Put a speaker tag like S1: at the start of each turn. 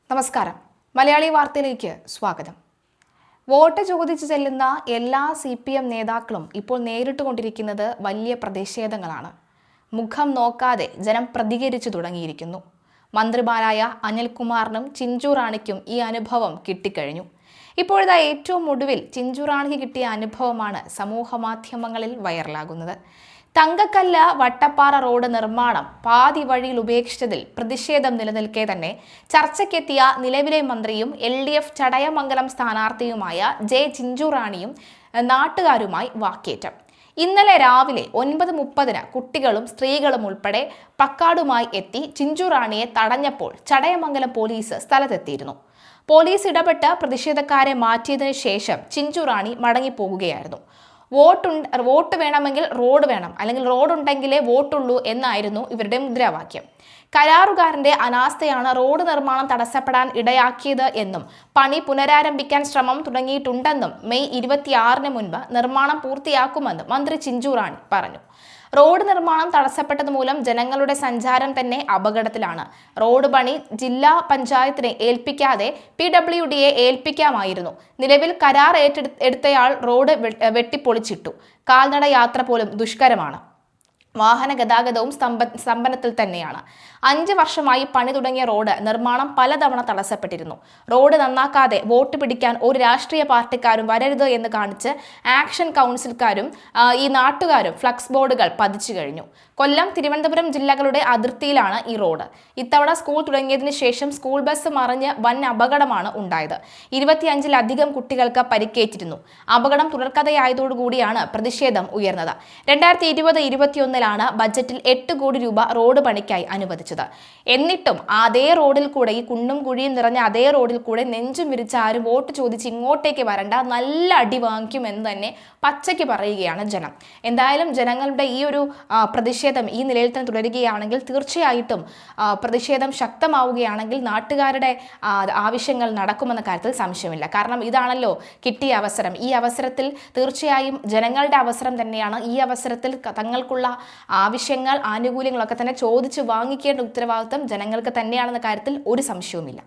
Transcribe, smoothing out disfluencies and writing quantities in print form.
S1: നമസ്കാരം. മലയാളി വാർത്തയിലേക്ക് സ്വാഗതം. വോട്ട് ചോദിച്ചു ചെല്ലുന്ന എല്ലാ CPM നേതാക്കളും ഇപ്പോൾ നേരിട്ടുകൊണ്ടിരിക്കുന്നത് വലിയ പ്രതിഷേധങ്ങളാണ്. മുഖം നോക്കാതെ ജനം പ്രതികരിച്ചു തുടങ്ങിയിരിക്കുന്നു. മന്ത്രിമാരായ അനിൽകുമാറിനും ചിഞ്ചു റാണിക്കും ഈ അനുഭവം കിട്ടിക്കഴിഞ്ഞു. ഇപ്പോഴത്തെ ഏറ്റവും ഒടുവിൽ ചിഞ്ചു റാണിക്ക് കിട്ടിയ അനുഭവമാണ് സമൂഹ മാധ്യമങ്ങളിൽ വൈറലാകുന്നത്. തങ്കക്കല്ല് വട്ടപ്പാറ റോഡ് നിർമ്മാണം പാതി വഴിയിൽ ഉപേക്ഷിച്ചതിൽ പ്രതിഷേധം നിലനിൽക്കെ തന്നെ ചർച്ചയ്ക്കെത്തിയ നിലവിലെ മന്ത്രിയും LDF ചടയമംഗലം സ്ഥാനാർത്ഥിയുമായ ചിഞ്ചു റാണിയും നാട്ടുകാരുമായി വാക്കേറ്റം. ഇന്നലെ രാവിലെ 9:30 കുട്ടികളും സ്ത്രീകളും ഉൾപ്പെടെ പ്ലക്കാർഡുമായി എത്തി ചിഞ്ചു റാണിയെ തടഞ്ഞപ്പോൾ ചടയമംഗലം പോലീസ് സ്ഥലത്തെത്തിയിരുന്നു. പോലീസ് ഇടപെട്ട് പ്രതിഷേധക്കാരെ മാറ്റിയതിനു ശേഷം ചിഞ്ചു റാണി മടങ്ങിപ്പോകുകയായിരുന്നു. വോട്ട് വേണമെങ്കിൽ റോഡ് വേണം, അല്ലെങ്കിൽ റോഡ് ഉണ്ടെങ്കിലേ വോട്ടുള്ളൂ എന്നായിരുന്നു ഇവരുടെ മുദ്രാവാക്യം. കരാറുകാരന്റെ അനാസ്ഥയാണ് റോഡ് നിർമ്മാണം തടസ്സപ്പെടാൻ ഇടയാക്കിയത് എന്നും പണി പുനരാരംഭിക്കാൻ ശ്രമം തുടങ്ങിയിട്ടുണ്ടെന്നും മെയ് 26-ന് മുൻപ് നിർമ്മാണം പൂർത്തിയാക്കുമെന്നും മന്ത്രി ചിഞ്ചു റാണി പറഞ്ഞു. റോഡ് നിർമ്മാണം തടസ്സപ്പെട്ടത് മൂലം ജനങ്ങളുടെ സഞ്ചാരം തന്നെ അപകടത്തിലാണ്. റോഡ് പണി ജില്ലാ പഞ്ചായത്തിനെ ഏൽപ്പിക്കാതെ PWDയെ ഏൽപ്പിക്കാമായിരുന്നു. നിലവിൽ കരാർ എടുത്തയാൾ റോഡ് വെട്ടിപ്പൊളിച്ചിട്ടു. കാൽനട യാത്ര പോലും ദുഷ്കരമാണ്. വാഹന ഗതാഗതവും സ്തംഭനത്തിൽ തന്നെയാണ്. 5 വർഷമായി പണി തുടങ്ങിയ റോഡ് നിർമ്മാണം പലതവണ തടസ്സപ്പെട്ടിരുന്നു. റോഡ് നന്നാക്കാതെ വോട്ട് പിടിക്കാൻ ഒരു രാഷ്ട്രീയ പാർട്ടിക്കാരും വരരുത് എന്ന് കാണിച്ച് ആക്ഷൻ കൗൺസിൽക്കാരും ഈ നാട്ടുകാരും ഫ്ലക്സ് ബോർഡുകൾ പതിച്ചു കഴിഞ്ഞു. കൊല്ലം, തിരുവനന്തപുരം ജില്ലകളുടെ അതിർത്തിയിലാണ് ഈ റോഡ്. ഇത്തവണ സ്കൂൾ തുടങ്ങിയതിനു ശേഷം സ്കൂൾ ബസ് മറിഞ്ഞ് വൻ അപകടമാണ് ഉണ്ടായത്. 25-ലധികം കുട്ടികൾക്ക് പരിക്കേറ്റിരുന്നു. അപകടം തുടർക്കഥയായതോടുകൂടിയാണ് പ്രതിഷേധം ഉയർന്നത്. 2020-21 ബജറ്റിൽ 8 കോടി രൂപ റോഡ് പണിക്കായി അനുവദിച്ചത്. എന്നിട്ടും അതേ റോഡിൽ കൂടെ, ഈ കുണ്ടും കുഴിയും നിറഞ്ഞ അതേ റോഡിൽ കൂടെ നെഞ്ചും വിരിച്ച് ആരും വോട്ട് ചോദിച്ച് ഇങ്ങോട്ടേക്ക് വരണ്ട, നല്ല അടി വാങ്ങിക്കുമെന്ന് തന്നെ പച്ചയ്ക്ക് പറയുകയാണ് ജനം. എന്തായാലും ജനങ്ങളുടെ ഈ ഒരു പ്രതിഷേധം ഈ നിലയിൽ തന്നെ തുടരുകയാണെങ്കിൽ, തീർച്ചയായിട്ടും പ്രതിഷേധം ശക്തമാവുകയാണെങ്കിൽ നാട്ടുകാരുടെ ആവശ്യങ്ങൾ നടക്കുമെന്ന കാര്യത്തിൽ സംശയമില്ല. കാരണം ഇതാണല്ലോ കിട്ടിയ അവസരം. ഈ അവസരത്തിൽ തീർച്ചയായും ജനങ്ങളുടെ അവസരം തന്നെയാണ്. ഈ അവസരത്തിൽ തങ്ങൾക്കുള്ള ആവശ്യങ്ങൾ, ആനുകൂല്യങ്ങളൊക്കെ തന്നെ ചോദിച്ചു വാങ്ങിക്കേണ്ട ഉത്തരവാദിത്വം ജനങ്ങൾക്ക് തന്നെയാണെന്ന കാര്യത്തിൽ ഒരു സംശയവുമില്ല.